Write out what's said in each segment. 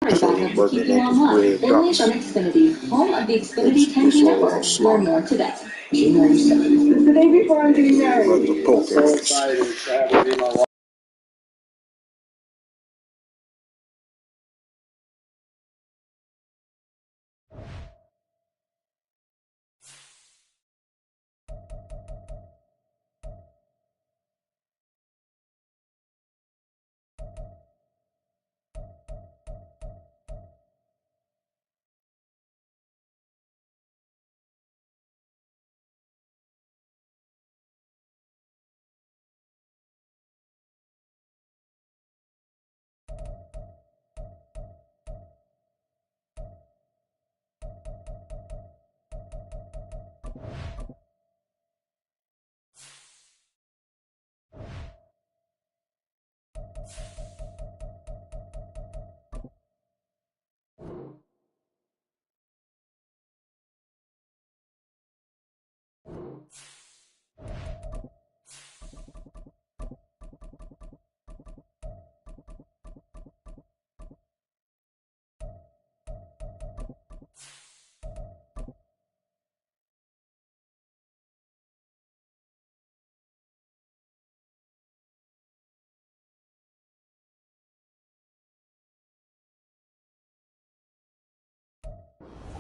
Working at this red Unleash on Xfinity, home of the Xfinity 10G network. Learn more today. The day before I'm getting married. I'm so excited to have her be my wife.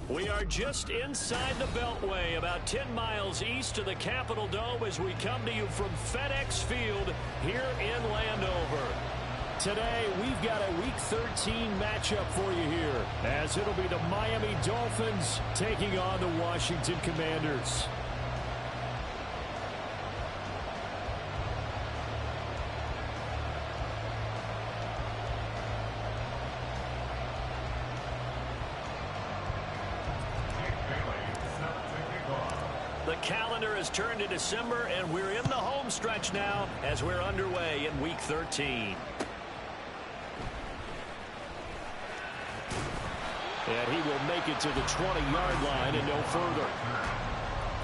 We are just inside the Beltway, about 10 miles east of the Capitol Dome as we come to you from FedEx Field here in Landover. Today, we've got a Week 13 matchup for you here, as it'll be the Miami Dolphins taking on the Washington Commanders. The calendar has turned to December, and we're in the home stretch now as we're underway in Week 13. And he will make it to the 20-yard line and no further.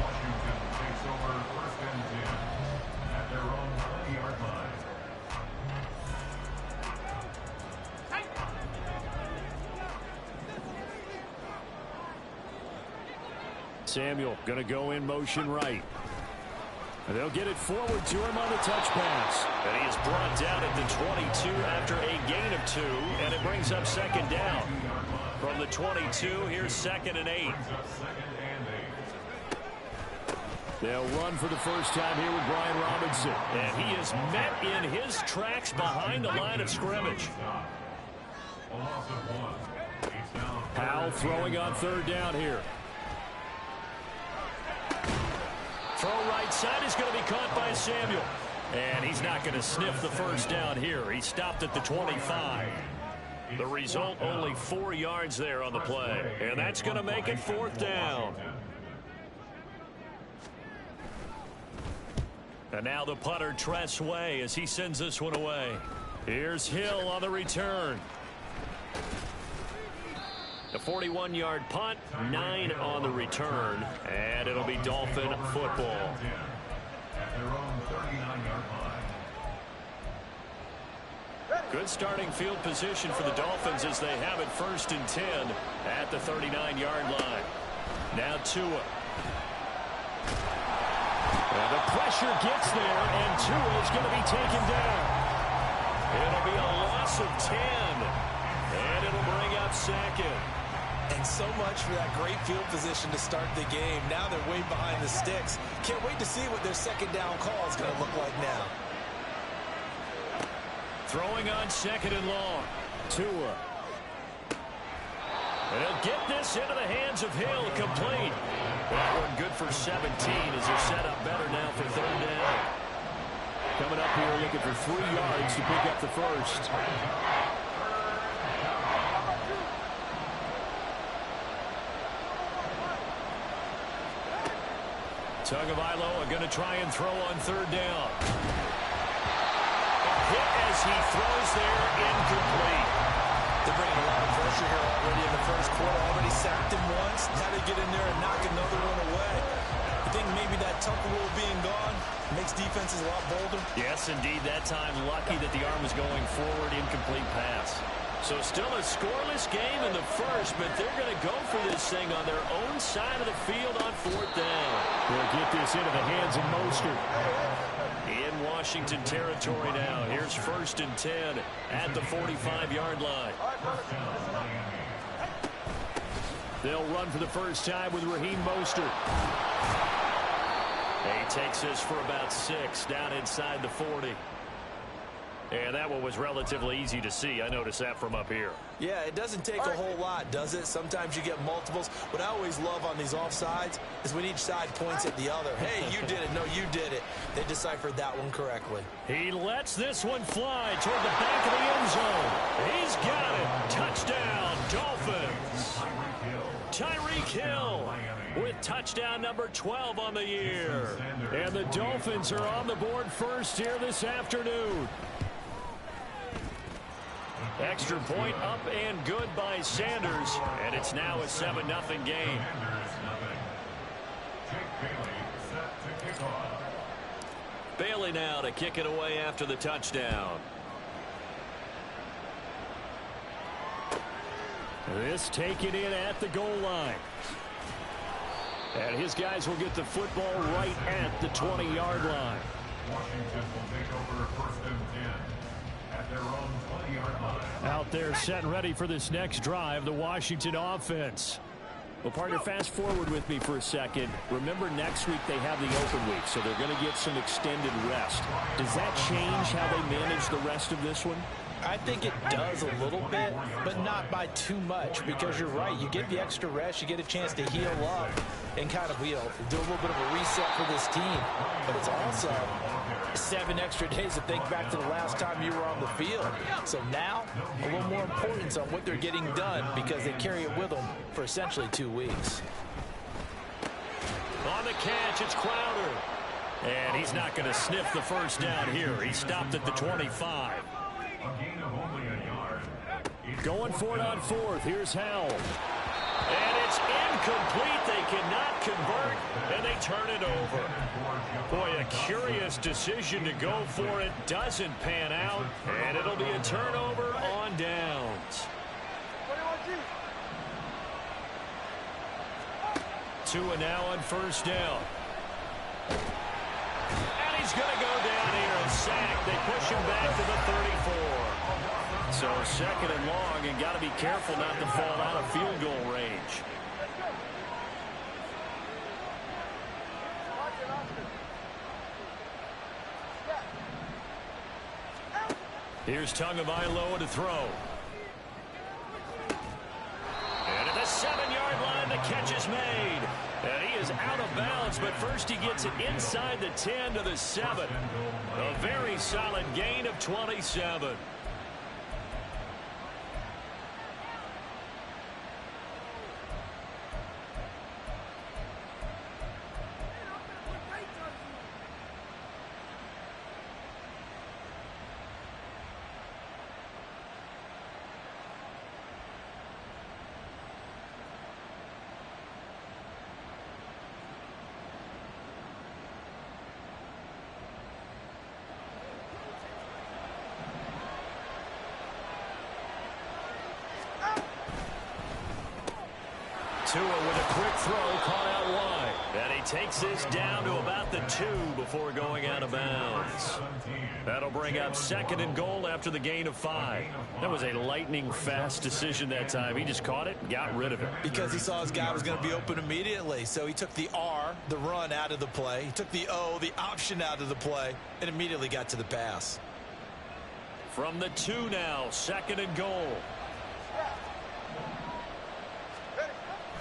Washington takes over first and 10 at their own 20-yard line. Samuel going to go in motion right. And they'll get it forward to him on the touch pass. And he is brought down at the 22 after a gain of 2, and it brings up second down. From the 22, here's 2nd and 8. They'll run for the first time here with Brian Robinson. And he is met in his tracks behind the line of scrimmage. Powell throwing on 3rd down here. Throw right side is going to be caught by Samuel. And he's not going to sniff the first down here. He stopped at the 25. The result, only 4 yards there on the play. And that's going to make it 4th down. And now the punter, Tress Way, as he sends this one away. Here's Hill on the return. The 41-yard punt, 9 on the return, and it'll be Dolphin football. Good starting field position for the Dolphins as they have it 1st and 10 at the 39-yard line. Now Tua. And the pressure gets there, and Tua is going to be taken down. It'll be a loss of 10, and it'll bring up 2nd. And so much for that great field position to start the game. Now they're way behind the sticks. Can't wait to see what their 2nd down call is going to look like now. Throwing on 2nd and long. Tua. And he'll get this into the hands of Hill, complete. That one good for 17 as they're set up better now for 3rd down. Coming up here looking for 3 yards to pick up the first. Tagovailoa going to try and throw on 3rd down. Hit as he throws there, incomplete. They're bringing a lot of pressure here already in the first quarter. Already sacked him once. Had to get in there and knock another one away. I think maybe that Tucker rule being gone makes defenses a lot bolder. Yes, indeed. That time lucky that the arm was going forward. Incomplete pass. So still a scoreless game in the first, but they're going to go for this thing on their own side of the field on 4th down. They'll get this into the hands of Mostert. In Washington territory now. Here's 1st and 10 at the 45-yard line. They'll run for the first time with Raheem Mostert. He takes this for about 6 down inside the 40. And that one was relatively easy to see. I noticed that from up here. Yeah, it doesn't take a whole lot, does it? Sometimes you get multiples. What I always love on these offsides is when each side points at the other. Hey, you did it. No, you did it. They deciphered that one correctly. He lets this one fly toward the back of the end zone. He's got it. Touchdown, Dolphins. Tyreek Hill with touchdown number 12 on the year. And the Dolphins are on the board first here this afternoon. Extra point up and good by Sanders, and it's now a 7-0 game. Bailey now to kick it away after the touchdown. This taken in at the goal line. And his guys will get the football right at the 20-yard line. Washington will take over 1st and 10 at their own 20-yard line. Out there set and ready for this next drive, the Washington offense. Well, partner, fast forward with me for a second. Remember, next week they have the open week, so they're going to get some extended rest. Does that change how they manage the rest of this one? I think it does a little bit, but not by too much, because you're right. You get the extra rest, you get a chance to heal up and kind of, do a little bit of a reset for this team. But it's also 7 extra days to think back to the last time you were on the field. So now, a little more importance on what they're getting done, because they carry it with them for essentially 2 weeks. On the catch, it's Crowder. And he's not going to sniff the first down here. He stopped at the 25. A gain of only a yard. Going for it on 4th. Here's Howell. And it's incomplete. They cannot convert, and they turn it over. Boy, a curious decision to go for it. Doesn't pan out, And it'll be a turnover on downs. 2 and now on 1st down. And he's going to go down here and sack. They push him back to the 34. So 2nd and long, and got to be careful not to fall out of field goal range. Here's Tagovailoa to throw. And at the 7-yard line, the catch is made. And he is out of bounds, but first he gets it inside the 10 to the 7. A very solid gain of 27. Tua with a quick throw, caught out wide. And he takes this down to about the 2 before going out of bounds. That'll bring up 2nd and goal after the gain of 5. That was a lightning-fast decision that time. He just caught it and got rid of it. Because he saw his guy was going to be open immediately. So he took the R, the run, out of the play. He took the O, the option, out of the play, and immediately got to the pass. From the 2 now, 2nd and goal.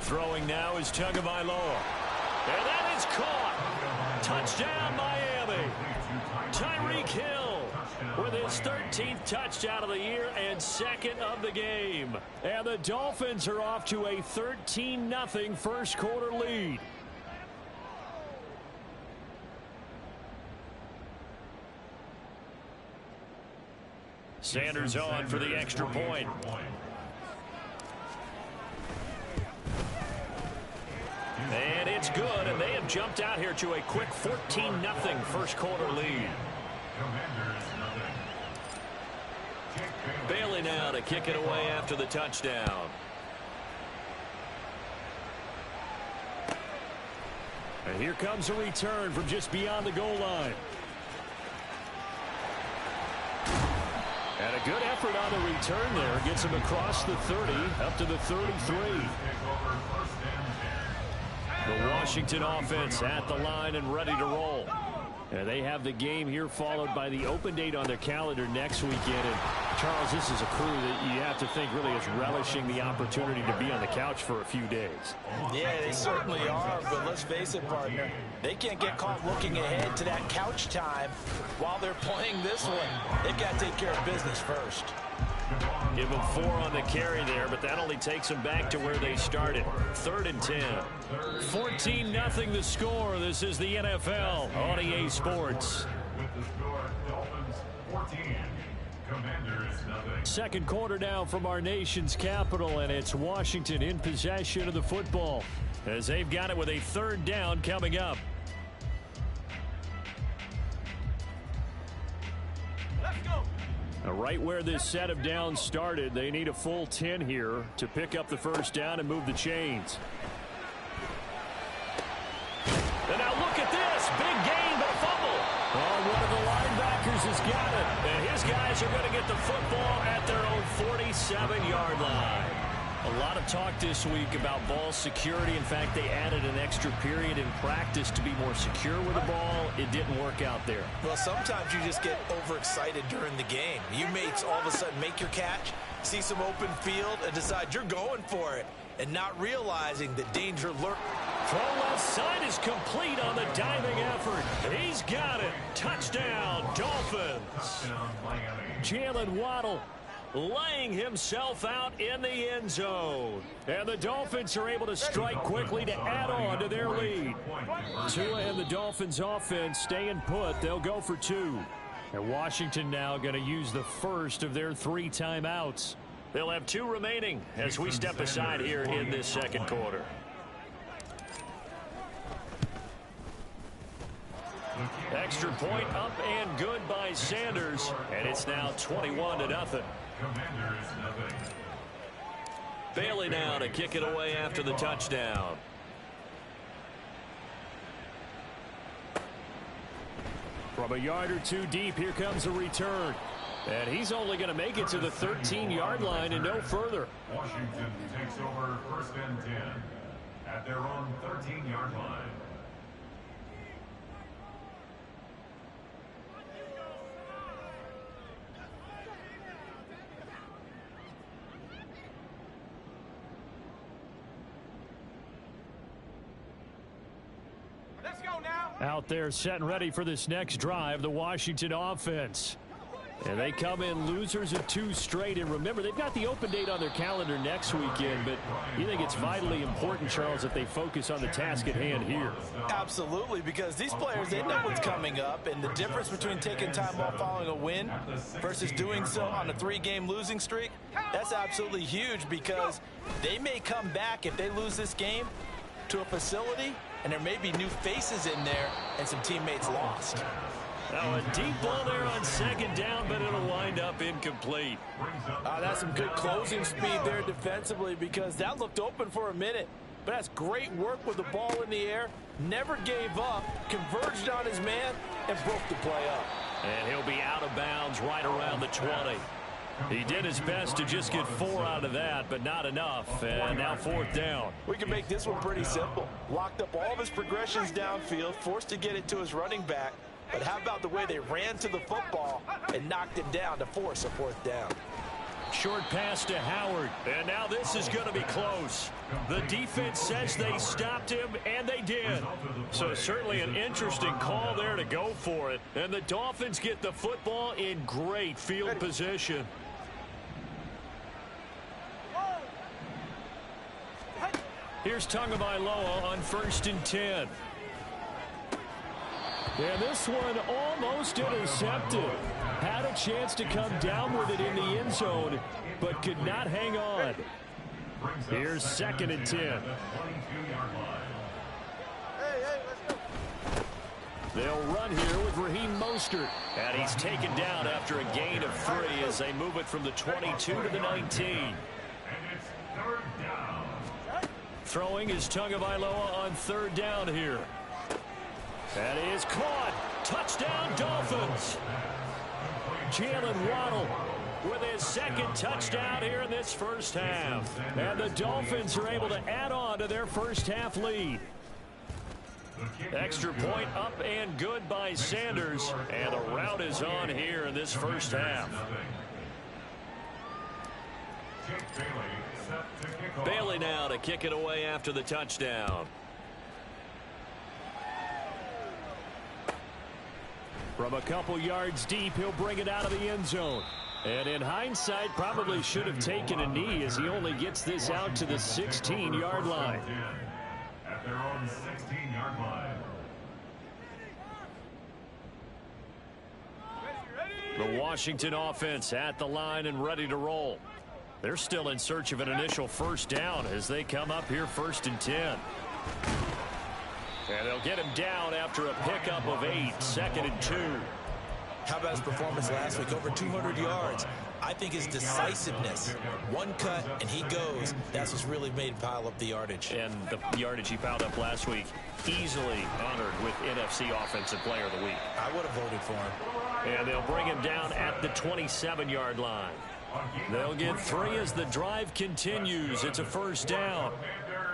Throwing now is Tagovailoa. And that is caught. Touchdown, Miami. Tyreek Hill with his 13th touchdown of the year and 2nd of the game. And the Dolphins are off to a 13-0 first quarter lead. Sanders on for the extra point. And it's good, and they have jumped out here to a quick 14-0 first quarter lead. Bailey now to kick it away after the touchdown. And here comes a return from just beyond the goal line. And a good effort on the return there. Gets him across the 30, up to the 33. The Washington offense at the line and ready to roll. And they have the game here followed by the open date on their calendar next weekend. And Charles, this is a crew that you have to think really is relishing the opportunity to be on the couch for a few days. Yeah, they certainly are, but let's face it, partner. They can't get caught looking ahead to that couch time while they're playing this one. They've got to take care of business first. Give them 4 on the carry there, but that only takes them back to where they started. 3rd and 10. 14-0 the score. This is the NFL on EA Sports. With the score, Dolphins 14, Commanders nothing. Second quarter now from our nation's capital, and it's Washington in possession of the football as they've got it with a 3rd down coming up. Right where this set of downs started, they need a full 10 here to pick up the 1st down and move the chains. And now look at this. Big gain, but a fumble. Oh, one of the linebackers has got it. And his guys are going to get the football at their own 47-yard line. A lot of talk this week about ball security. In fact, they added an extra period in practice to be more secure with the ball. It didn't work out there. Well, sometimes you just get overexcited during the game. You may all of a sudden make your catch, see some open field, and decide you're going for it, and not realizing the danger lurks. Throw left side is complete on the diving effort. He's got it. Touchdown, Dolphins. Jalen Waddle laying himself out in the end zone. And the Dolphins are able to strike quickly to add on to their lead. Tua and the Dolphins offense staying put. They'll go for 2. And Washington now going to use the first of their 3 timeouts. They'll have 2 remaining as we step aside here in this second quarter. Extra point up and good by Sanders. And it's now 21-0. Bailey now to kick it away after the touchdown. From a yard or 2 deep, here comes a return. And he's only going to make it to the 13-yard line and no further. Washington takes over 1st and 10 at their own 13-yard line. Out there setting ready for this next drive, the Washington offense. And they come in losers of 2 straight. And remember, they've got the open date on their calendar next weekend. But you think it's vitally important, Charles, that they focus on the task at hand here? Absolutely, because these players, they know what's coming up. And the difference between taking time off following a win versus doing so on a 3-game losing streak, that's absolutely huge, because they may come back if they lose this game to a facility, and there may be new faces in there and some teammates lost. Now a deep ball there on 2nd down, but it'll wind up incomplete. That's some good closing speed there defensively, because that looked open for a minute. But that's great work with the ball in the air. Never gave up, converged on his man, and broke the play up. And he'll be out of bounds right around the 20. He did his best to just get 4 out of that, but not enough. And now 4th down. We can make this one pretty simple. Locked up all of his progressions downfield, forced to get it to his running back. But how about the way they ran to the football and knocked him down to force a 4th down? Short pass to Howard. And now this is going to be close. The defense says they stopped him, and they did. So certainly an interesting call there to go for it. And the Dolphins get the football in great field position. Here's Tagovailoa on 1st and 10. And this one almost intercepted. Had a chance to come down with it in the end zone, but could not hang on. Here's 2nd and 10. They'll run here with Raheem Mostert. And he's taken down after a gain of 3 as they move it from the 22 to the 19. Throwing is Tagovailoa on 3rd down here. That is caught. Touchdown, Dolphins. Jalen Waddle with his 2nd touchdown here in this first half. And the Dolphins are able to add on to their first half lead. Extra point up and good by Sanders. And the route is on here in this first half. Bailey now to kick it away after the touchdown. From a couple yards deep, he'll bring it out of the end zone. And in hindsight, probably should have taken a knee as he only gets this out to the 16-yard line. At their own 16-yard line. The Washington offense at the line and ready to roll. They're still in search of an initial first down as they come up here 1st and 10. And they'll get him down after a pickup of 8, 2nd and 2. How about his performance last week? Over 200 yards. I think his decisiveness, one cut and he goes, that's what's really made him pile up the yardage. And the yardage he piled up last week, easily honored with NFC Offensive Player of the Week. I would have voted for him. And they'll bring him down at the 27-yard line. They'll get 3 as the drive continues. It's a first down.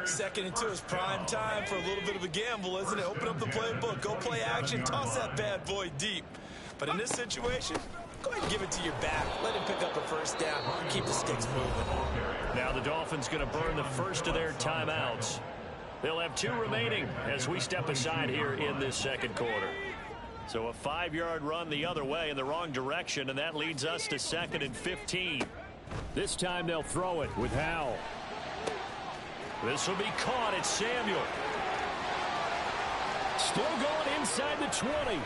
2nd and 2 is prime time for a little bit of a gamble, isn't it? Open up the playbook, go play action, toss that bad boy deep. But in this situation, go ahead and give it to your back. Let him pick up a first down. Keep the sticks moving. Now the Dolphins going to burn the first of their timeouts. They'll have 2 remaining as we step aside here in this 2nd quarter. So a 5-yard run the other way in the wrong direction, and that leads us to 2nd and 15. This time they'll throw it with Howell. This will be caught. It's Samuel. Still going inside the 20.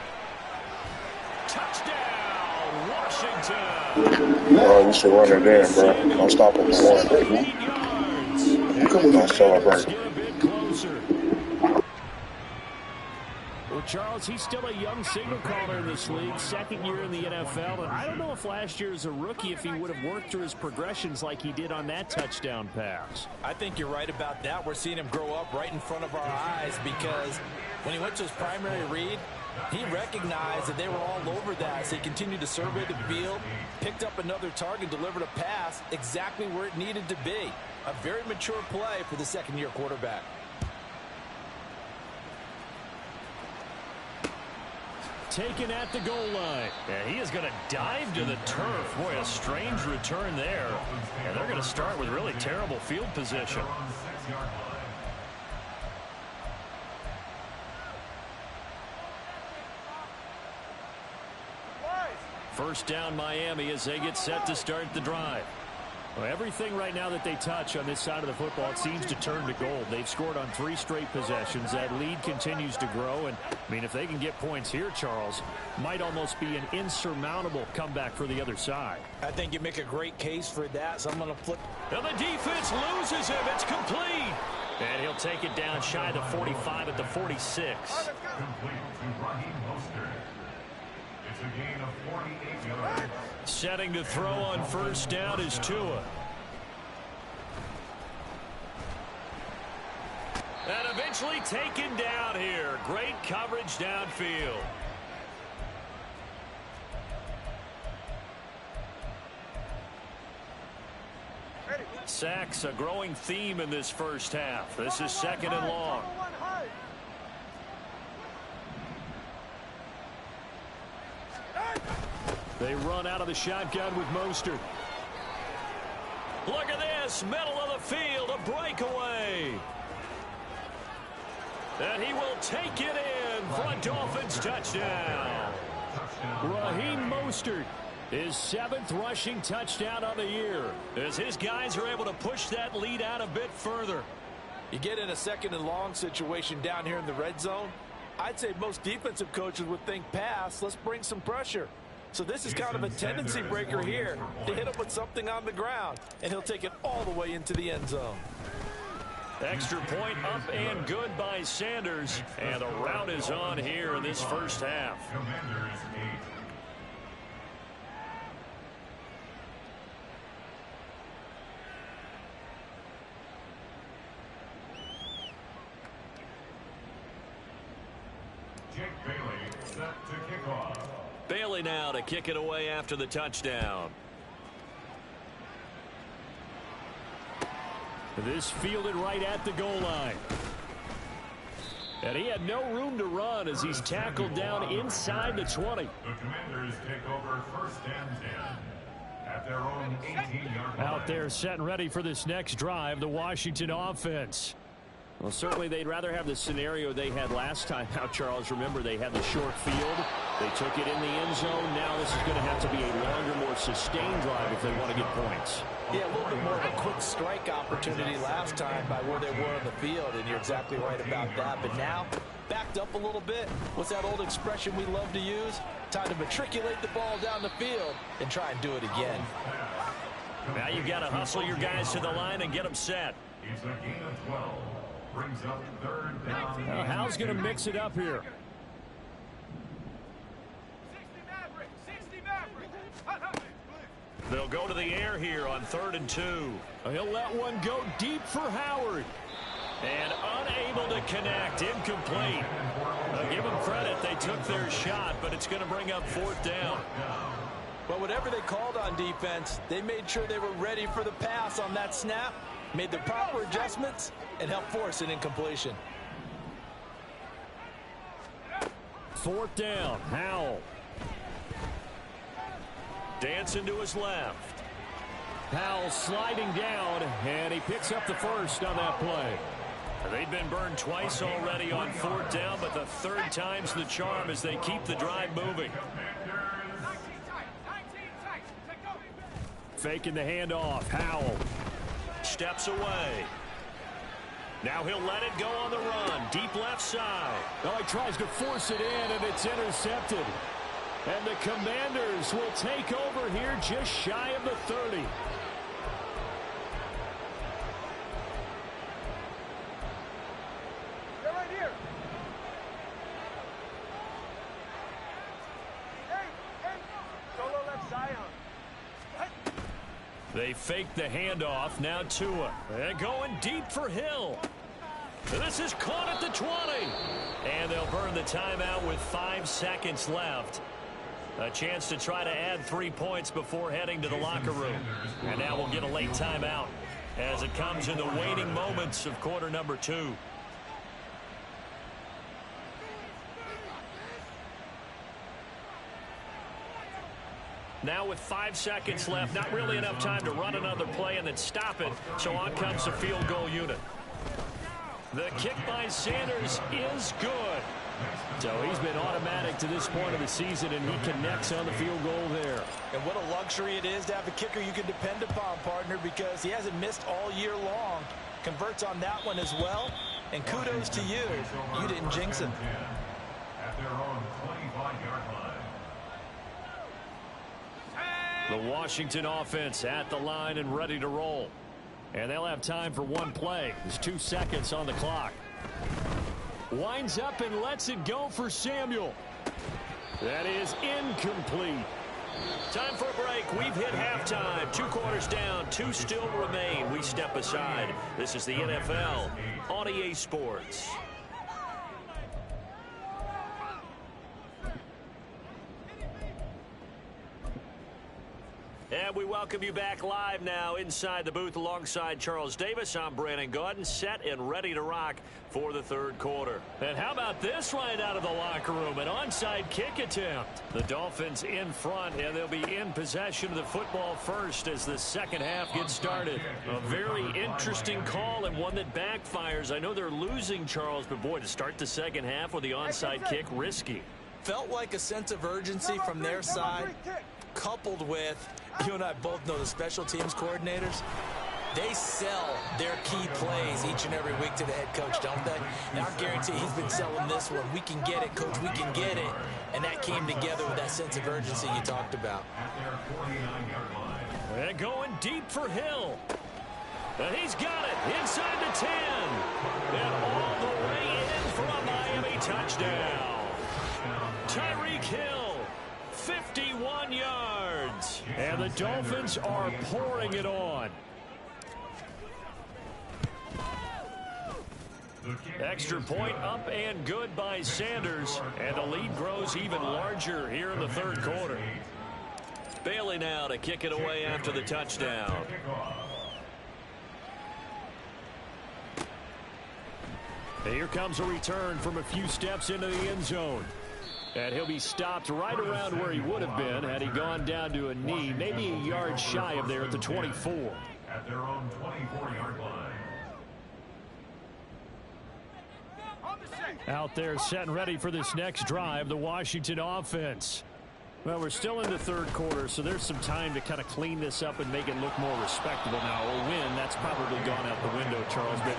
Touchdown, Washington. Oh, you should run it in, bro. Don't stop him for 1. Don't celebrate. Get a bit closer. Well, Charles, he's still a young signal caller in this league, 2nd year in the NFL. And I don't know if last year as a rookie, if he would have worked through his progressions like he did on that touchdown pass. I think you're right about that. We're seeing him grow up right in front of our eyes because when he went to his primary read, he recognized that they were all over that. So he continued to survey the field, picked up another target, delivered a pass exactly where it needed to be. A very mature play for the 2nd-year quarterback. Taken at the goal line. And he is going to dive to the turf. Boy, a strange return there. And they're going to start with really terrible field position. First down Miami as they get set to start the drive. Well, everything right now that they touch on this side of the football, it seems to turn to gold. They've scored on 3 straight possessions. That lead continues to grow. And, I mean, if they can get points here, Charles, might almost be an insurmountable comeback for the other side. I think you make a great case for that, so I'm going to flip. And the defense loses him. It's complete. And he'll take it down shy of the 45 at the 46. It's a gain of 48 yards. Setting to throw on first down is Tua. And eventually taken down here. Great coverage downfield. Sacks a growing theme in this first half. This is 2nd and long. They run out of the shotgun with Mostert. Look at this, middle of the field, a breakaway. And he will take it in for a Dolphins touchdown. Raheem Mostert, his 7th rushing touchdown of the year, as his guys are able to push that lead out a bit further. You get in a 2nd and long situation down here in the red zone, I'd say most defensive coaches would think pass, let's bring some pressure. So this is kind of a tendency breaker here to hit him with something on the ground, and he'll take it all the way into the end zone. Extra point up and good by Sanders. And the rout is on here in this first half. Commanders 8. Jake Bailey set to kick off. Bailey now to kick it away after the touchdown. This fielded right at the goal line. And he had no room to run as he's tackled down inside the 20. The Commanders take over first and 10 at their own 18-yard line. Out there set and ready for this next drive, the Washington offense. Well, certainly they'd rather have the scenario they had last time out, Charles. Remember, they had the short field. They took it in the end zone. Now this is going to have to be a longer, more sustained drive if they want to get points. Yeah, a little bit more of a quick strike opportunity last time by where they were on the field, and you're exactly right about that. But now, backed up a little bit. What's that old expression we love to use? Time to matriculate the ball down the field and try and do it again. Now you've got to hustle your guys to the line and get them set. It's a gain of 12. Brings up third down. Now, Hal's going to mix it up here. 60 Mavericks. They'll go to the air here on 3rd and 2. He'll let one go deep for Howard. And unable to connect. Incomplete. Give them credit. They took their shot, but it's going to bring up 4th down. But whatever they called on defense, they made sure they were ready for the pass on that snap, made the proper adjustments, and helped force an incompletion. 4th down, Howell. Dancing to his left. Howell sliding down, and he picks up the first on that play. They've been burned twice already on 4th down, but the 3rd time's the charm as they keep the drive moving. Faking the handoff, Howell. Steps away. Now he'll let it go on the run. Deep left side. Well, he tries to force it in, and it's intercepted. And the Commanders will take over here just shy of the 30. They're right here. Hey, solo left side. They fake the handoff. Now Tua. They're going deep for Hill. This is caught at the 20. And they'll burn the timeout with 5 seconds left. A chance to try to add 3 points before heading to the locker room. And now we'll get a late timeout as it comes in the waning moments of quarter number 2. Now with 5 seconds left, not really enough time to run another play and then stop it. So on comes the field goal unit. The kick by Sanders is good. So he's been automatic to this point of the season, and he connects on the field goal there. And what a luxury it is to have a kicker you can depend upon, partner, because he hasn't missed all year long. Converts on that one as well. And kudos to you. You didn't jinx him. At their own 25-yard line. The Washington offense at the line and ready to roll. And they'll have time for one play. There's 2 seconds on the clock. Winds up and lets it go for Samuel. That is incomplete. Time for a break. We've hit halftime. 2 quarters down. 2 still remain. We step aside. This is the NFL on EA Sports. And we welcome you back live now inside the booth alongside Charles Davis. I'm Brandon Gaudin, set and ready to rock for the 3rd quarter. And how about this right out of the locker room? An onside kick attempt. The Dolphins in front, and they'll be in possession of the football first as the second half gets started. A very interesting call and one that backfires. I know they're losing, Charles, but boy, to start the second half with the onside kick, risky. Felt like a sense of urgency from their side, coupled with, you and I both know the special teams coordinators, they sell their key plays each and every week to the head coach, don't they? And I guarantee he's been selling this one. We can get it, coach, we can get it. And that came together with that sense of urgency you talked about. At their 49-yard line. And going deep for Hill. And he's got it inside the 10. And all the way in for a Miami touchdown. Tyreek Hill, 51 yards. And the Dolphins are pouring it on. Extra point up and good by Sanders. And the lead grows even larger here in the third quarter. Bailey now to kick it away after the touchdown. And here comes a return from a few steps into the end zone. And he'll be stopped right around where he would have been had he gone down to a knee, maybe a yard shy of there at the 24. At their own 24-yard line. Out there set and ready for this next drive, the Washington offense. Well, we're still in the third quarter, so there's some time to kind of clean this up and make it look more respectable now. A win, that's probably gone out the window, Charles. But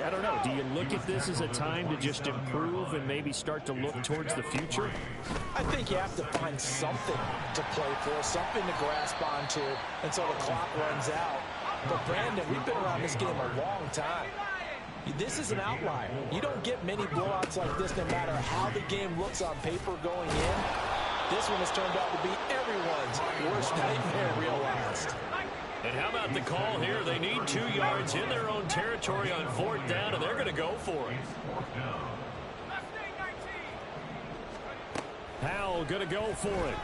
I don't know. Do you look at this as a time to just improve and maybe start to look towards the future? I think you have to find something to play for, something to grasp onto until the clock runs out. But, Brandon, we've been around this game a long time. This is an outlier. You don't get many blowouts like this no matter how the game looks on paper going in. This one has turned out to be everyone's worst nightmare realized. And how about the call here? They need 2 yards in their own territory on 4th down, and they're going to go for it. Powell going to go for it.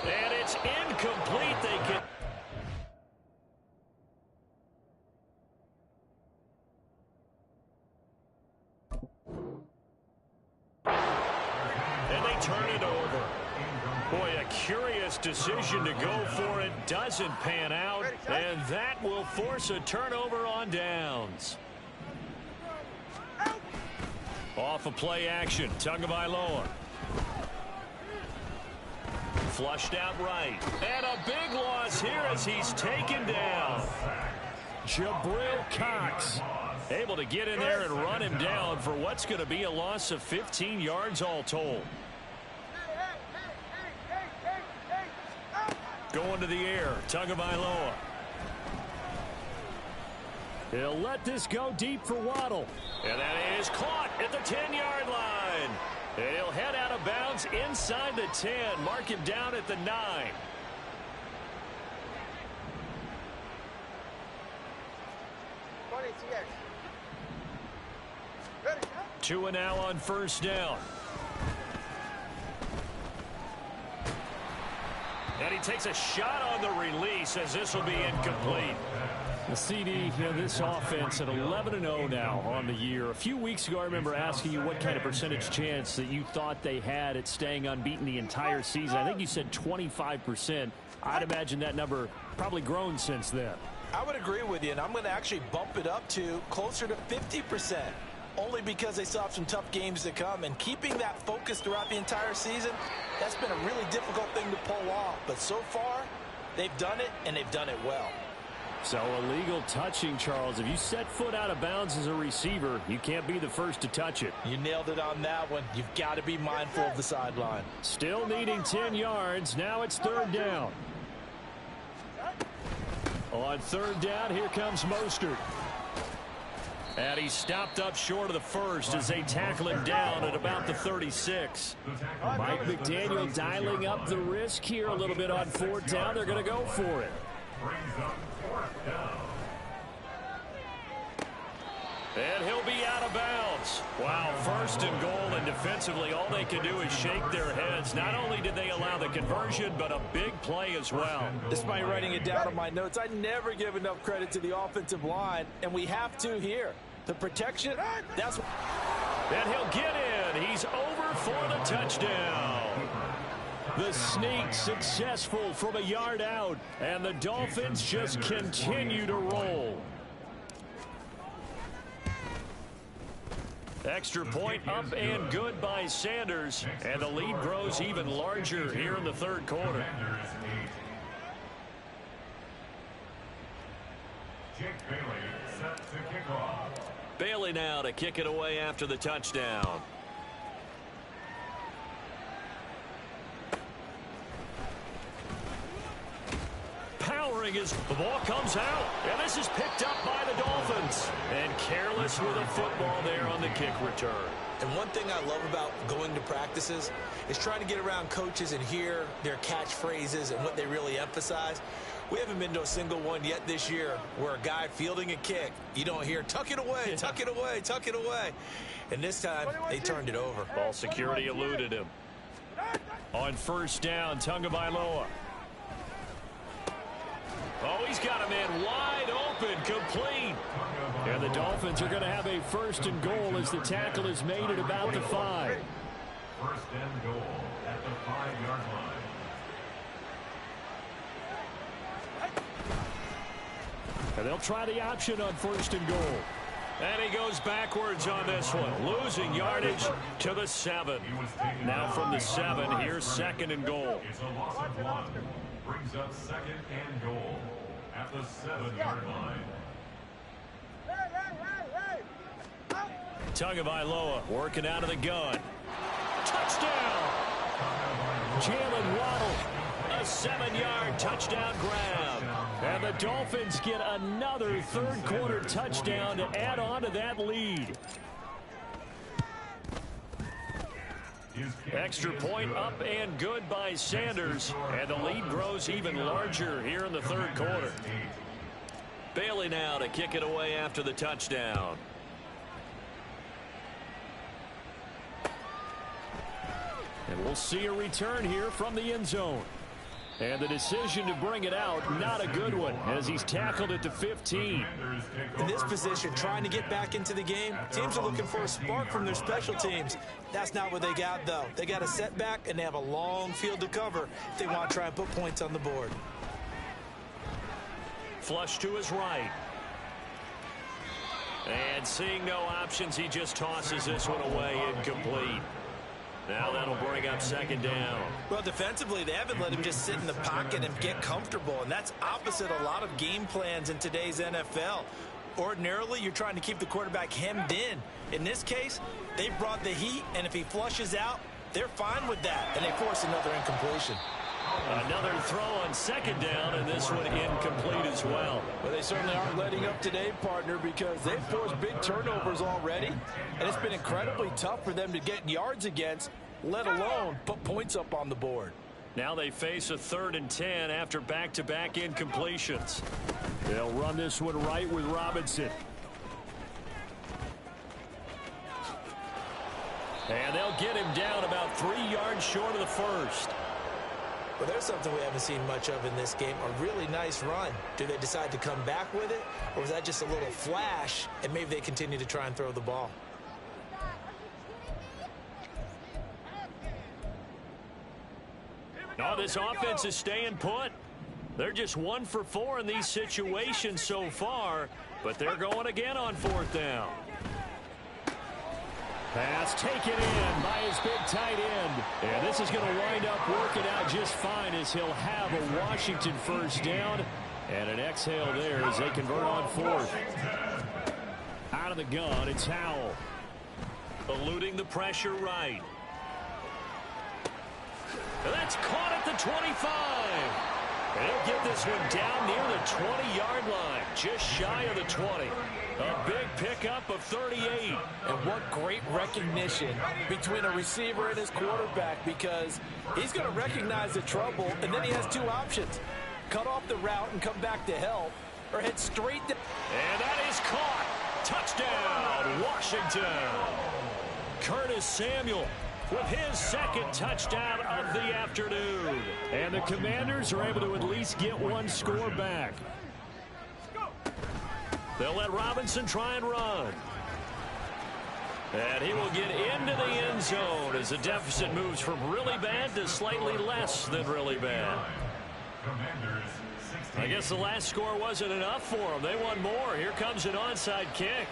And it's incomplete. They can... And they turn it over. Boy, a curious decision to go for it. Doesn't pan out. And that will force a turnover on downs. Off of play action. Tagovailoa. Flushed out right. And a big loss here as he's taken down. Jabril Cox able to get in there and run him down for what's going to be a loss of 15 yards all told. Going to the air, Tagovailoa. He'll let this go deep for Waddle. And that is caught at the 10-yard line. And he'll head out of bounds inside the 10. Mark him down at the 9. Two and now on 1st down. And he takes a shot on the release as this will be incomplete. The CD, this offense at 11-0 now on the year. A few weeks ago, I remember asking you what kind of percentage chance that you thought they had at staying unbeaten the entire season. I think you said 25%. I'd imagine that number probably grown since then. I would agree with you, and I'm going to actually bump it up to closer to 50%. Only because they still have some tough games to come. And keeping that focus throughout the entire season, that's been a really difficult thing to pull off. But so far, they've done it, and they've done it well. So illegal touching, Charles. If you set foot out of bounds as a receiver, you can't be the first to touch it. You nailed it on that one. You've got to be mindful of the sideline. Still needing 10 yards. Now it's 3rd down. On 3rd down, here comes Mostert. And he's stopped up short of the first as they tackle him down at about the 36. Mike McDaniel dialing up the risk here a little bit on 4th down. They're going to go for it. And he'll be out of bounds. Wow, 1st and goal, and defensively all they can do is shake their heads. Not only did they allow the conversion, but a big play as well. Despite writing it down on my notes, I never give enough credit to the offensive line, and we have to here. The protection, that's... And he'll get in. He's over for the touchdown. The sneak successful from a yard out, and the Dolphins just continue to roll. Extra point up and good by Sanders, and the lead grows even larger here in the 3rd quarter. Bailey now to kick it away after the touchdown. powering as the ball comes out. And this is picked up by the Dolphins. And careless with a football there on the kick return. And one thing I love about going to practices is trying to get around coaches and hear their catchphrases and what they really emphasize. We haven't been to a single one yet this year where a guy fielding a kick, you don't hear, tuck it away, tuck it away, tuck it away. And this time, they turned it over. Ball security eluded him. On first down, Tagovailoa. Oh, he's got a man wide open, complete. And the Dolphins are going to have a first and goal as the tackle is made at about the 5. First and goal at the 5-yard line. And they'll try the option on first and goal. And he goes backwards on this one, losing yardage to the 7. Now from the 7, here's second and goal. It's a loss of 1. Brings up second and goal at the 7-yard line. Tagovailoa working out of the gun. Touchdown! Jalen Waddle, a 7-yard touchdown grab. And the Dolphins get another third-quarter touchdown to add on to that lead. Extra point up and good by Sanders. And the lead grows even larger here in the third quarter. Bailey now to kick it away after the touchdown. And we'll see a return here from the end zone. And the decision to bring it out, not a good one, as he's tackled at the 15. In this position, trying to get back into the game, teams are looking for a spark from their special teams. That's not what they got, though. They got a setback, and they have a long field to cover if they want to try and put points on the board. Flush to his right. And seeing no options, he just tosses this one away, incomplete. Now that'll bring up second down. Well, defensively, they haven't let him just sit in the pocket and get comfortable, and that's opposite a lot of game plans in today's NFL. Ordinarily, you're trying to keep the quarterback hemmed in. In this case, they brought the heat, and if he flushes out, they're fine with that, and they force another incompletion. Another throw on second down, and this one incomplete as well. Well, they certainly aren't letting up today, partner, because they've forced big turnovers already, and it's been incredibly tough for them to get yards against, let alone put points up on the board. Now they face a 3rd and 10 after back-to-back incompletions. They'll run this one right with Robinson. And they'll get him down about 3 yards short of the first. Well, there's something we haven't seen much of in this game, a really nice run. Do they decide to come back with it, or is that just a little flash, and maybe they continue to try and throw the ball? No, this offense is staying put. They're just 1 for 4 in these situations so far, but they're going again on 4th down. Pass taken in by his big tight end. And this is going to wind up working out just fine as he'll have a Washington first down. And an exhale there as they convert on 4th. Out of the gun, it's Howell. Eluding the pressure right. And that's caught at the 25. And he'll get this one down near the 20-yard line, just shy of the 20. A big pickup of 38. And what great recognition between a receiver and his quarterback, because he's going to recognize the trouble, and then he has 2 options. Cut off the route and come back to help, or head straight to... And that is caught. Touchdown, Washington. Curtis Samuel with his 2nd touchdown of the afternoon. And the Commanders are able to at least get 1 score back. They'll let Robinson try and run. And he will get into the end zone as the deficit moves from really bad to slightly less than really bad. I guess the last score wasn't enough for them. They want more. Here comes an onside kick.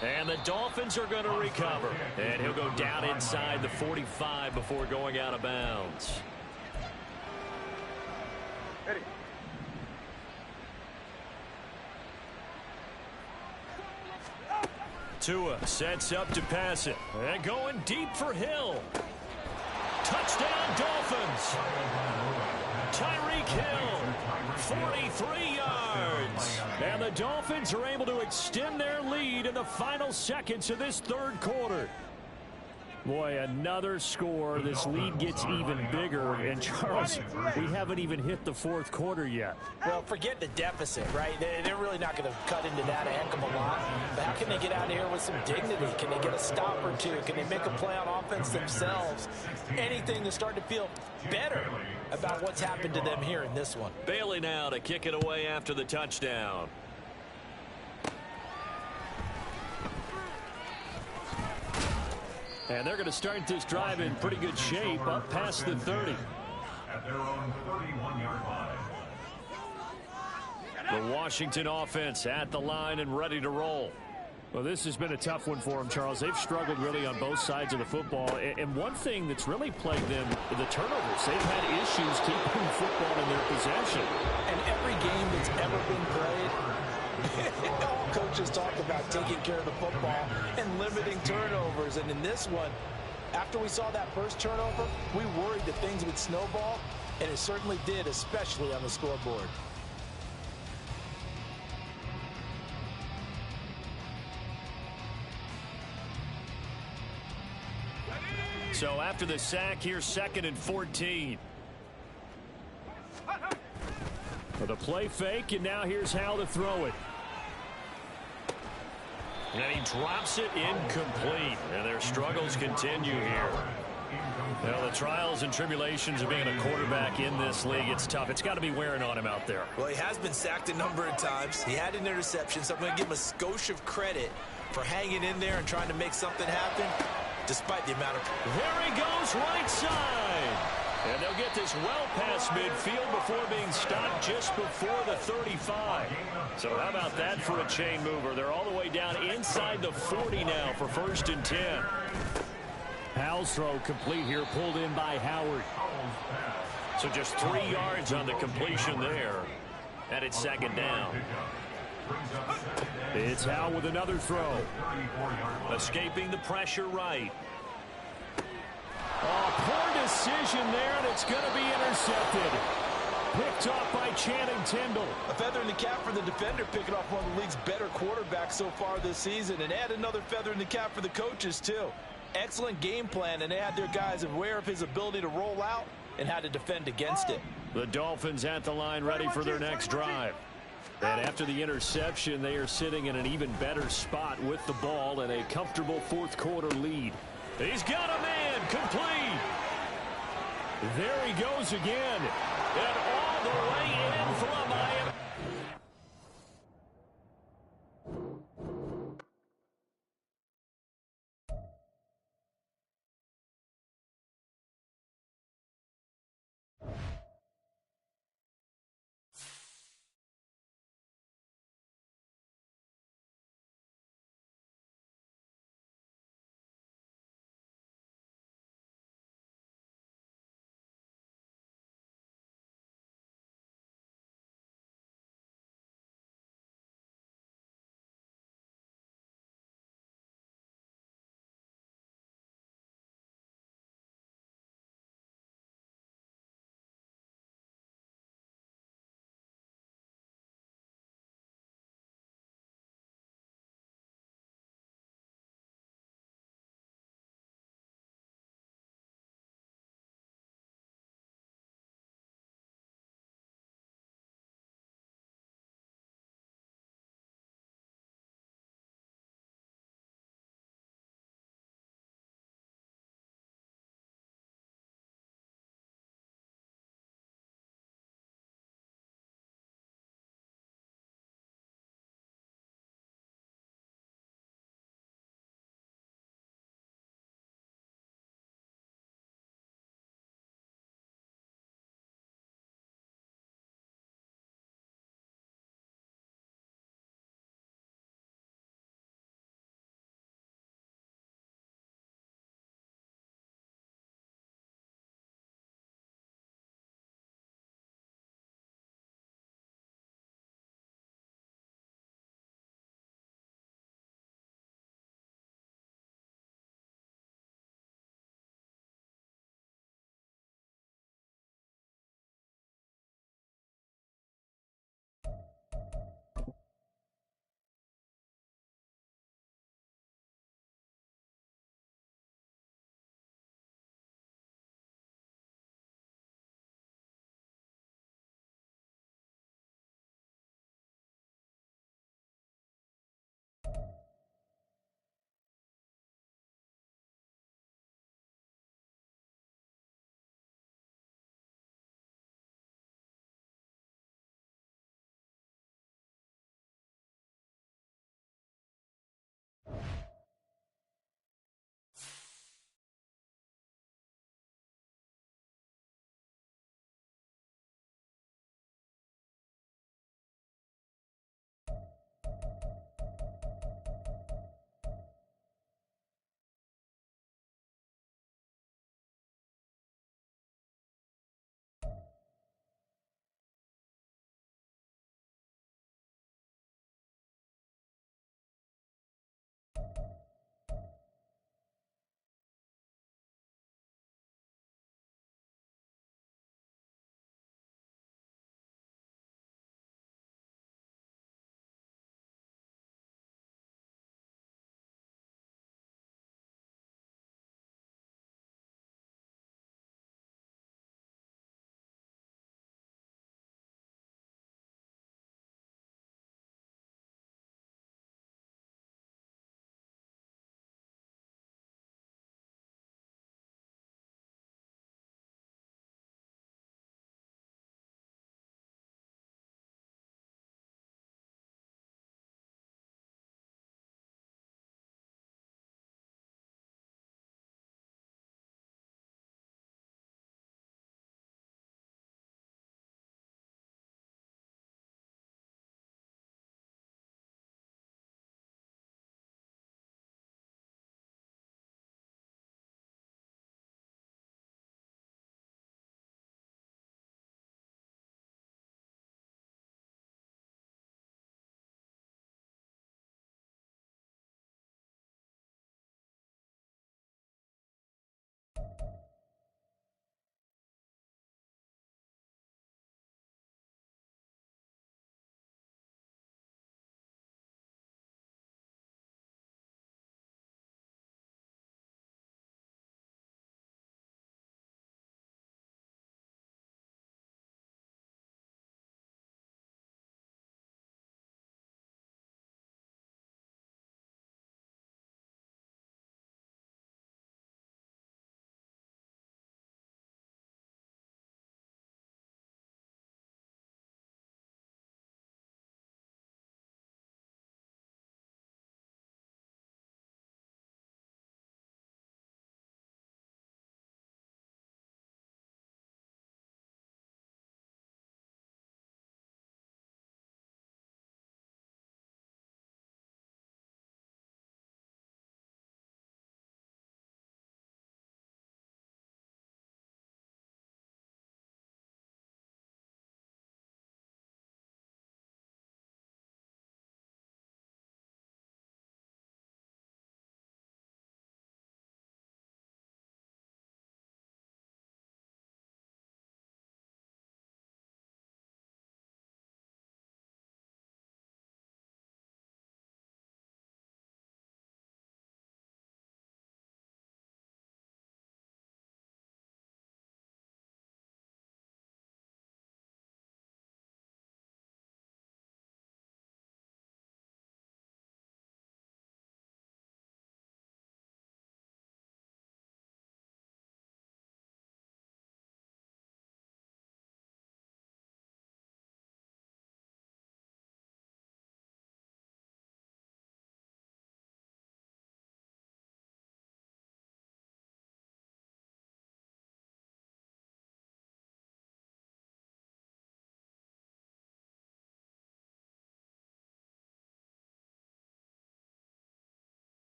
And the Dolphins are going to recover. And he'll go down inside the 45 before going out of bounds. Tua sets up to pass it. And going deep for Hill. Touchdown, Dolphins. Tyreek Hill, 43 yards. And the Dolphins are able to extend their lead in the final seconds of this third quarter. Boy, another score. This lead gets even bigger. And, Charles, we haven't even hit the fourth quarter yet. Well, forget the deficit, right? They're really not going to cut into that a heck of a lot. But how can they get out of here with some dignity? Can they get a stop or two? Can they make a play on offense themselves? Anything to start to feel better about what's happened to them here in this one. Bailey now to kick it away after the touchdown. And they're going to start this drive in pretty good shape up past the 30. At their own 31-yard line. The Washington offense at the line and ready to roll. Well, this has been a tough one for them, Charles. They've struggled really on both sides of the football. And one thing that's really plagued them, the turnovers. They've had issues keeping football in their possession. And every game that's ever been played, all coaches talk about taking care of the football and limiting turnovers. And in this one, after we saw that first turnover, we worried that things would snowball, and it certainly did, especially on the scoreboard. So after the sack, here's 2nd and 14. For the play fake, and now here's how to throw it. And he drops it incomplete. And their struggles continue here. Well, the trials and tribulations of being a quarterback in this league, it's tough. It's got to be wearing on him out there. Well, he has been sacked a number of times. He had an interception, so I'm going to give him a skosh of credit for hanging in there and trying to make something happen, despite the amount of... There he goes, right side. And they'll get this well past midfield before being stopped just before the 35. So how about that for a chain mover? They're all the way down inside the 40 now for 1st and 10. Howell's throw complete here, pulled in by Howard. So just 3 yards on the completion there. And it's 2nd down. It's Howell with another throw. Escaping the pressure right. Oh, poor decision there, and it's going to be intercepted. Picked off by Channing Tindall. A feather in the cap for the defender, picking off one of the league's better quarterbacks so far this season, and add another feather in the cap for the coaches, too. Excellent game plan, and they had their guys aware of his ability to roll out and how to defend against it. The Dolphins at the line ready for their next drive. And after the interception, they are sitting in an even better spot with the ball and a comfortable fourth quarter lead. He's got a man, complete. There he goes again. And all the way in from Miami.